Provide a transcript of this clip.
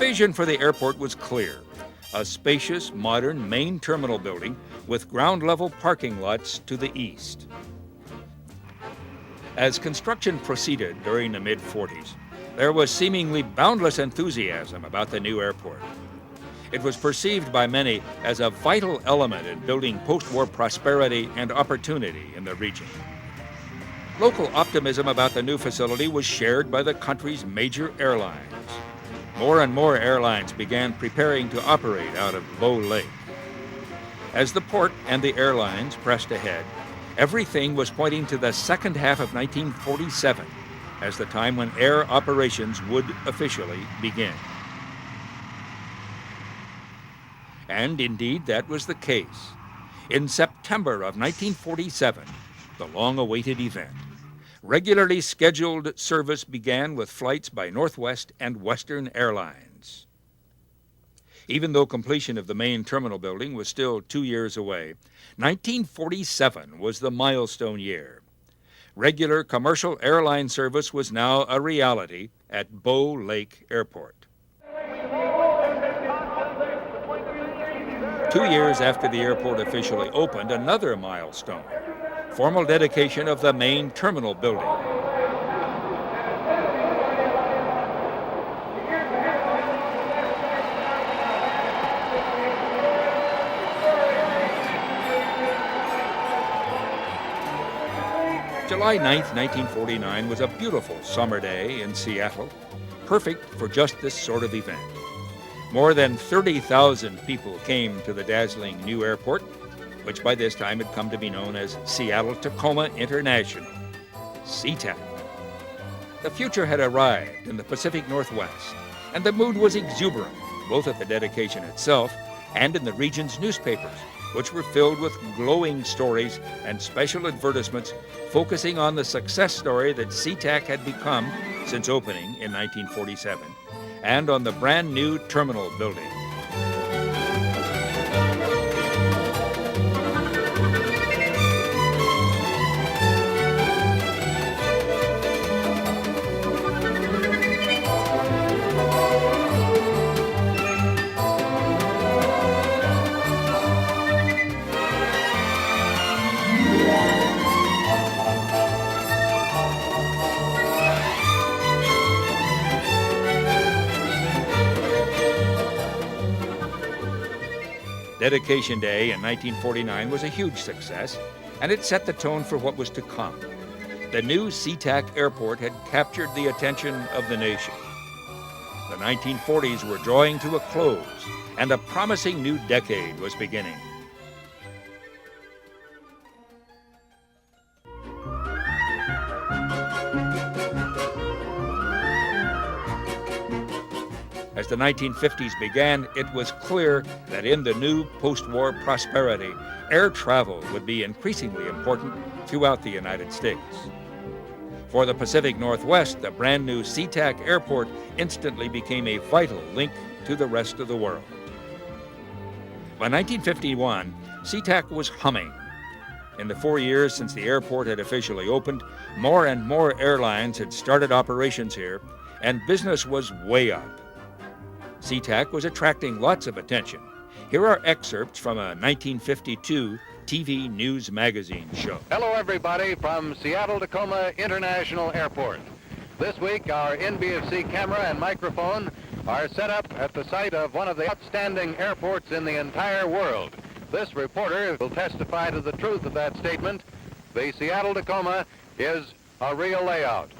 vision for the airport was clear: a spacious, modern main terminal building with ground-level parking lots to the east. As construction proceeded during the mid-40s, there was seemingly boundless enthusiasm about the new airport. It was perceived by many as a vital element in building post-war prosperity and opportunity in the region. Local optimism about the new facility was shared by the country's major airlines. More and more airlines began preparing to operate out of Bow Lake. As the port and the airlines pressed ahead, everything was pointing to the second half of 1947 as the time when air operations would officially begin. And indeed, that was the case. In September of 1947, the long-awaited event, regularly scheduled service began with flights by Northwest and Western Airlines. Even though completion of the main terminal building was still 2 years away, 1947 was the milestone year. Regular commercial airline service was now a reality at Bow Lake Airport. 2 years after the airport officially opened, another milestone: formal dedication of the main terminal building. July 9th, 1949 was a beautiful summer day in Seattle, perfect for just this sort of event. More than 30,000 people came to the dazzling new airport, which by this time had come to be known as Seattle-Tacoma International, SeaTac. The future had arrived in the Pacific Northwest, and the mood was exuberant, both at the dedication itself and in the region's newspapers, which were filled with glowing stories and special advertisements focusing on the success story that SeaTac had become since opening in 1947, and on the brand new terminal building. Dedication Day in 1949 was a huge success, and it set the tone for what was to come. The new SeaTac Airport had captured the attention of the nation. The 1940s were drawing to a close, and a promising new decade was beginning. As the 1950s began, it was clear that in the new post-war prosperity, air travel would be increasingly important throughout the United States. For the Pacific Northwest, the brand new SeaTac Airport instantly became a vital link to the rest of the world. By 1951, SeaTac was humming. In the 4 years since the airport had officially opened, more and more airlines had started operations here, and business was way up. SeaTac was attracting lots of attention. Here are excerpts from a 1952 TV news magazine show. Hello, everybody, from Seattle-Tacoma International Airport. This week, our NBFC camera and microphone are set up at the site of one of the outstanding airports in the entire world. This reporter will testify to the truth of that statement. The Seattle-Tacoma is a real layout.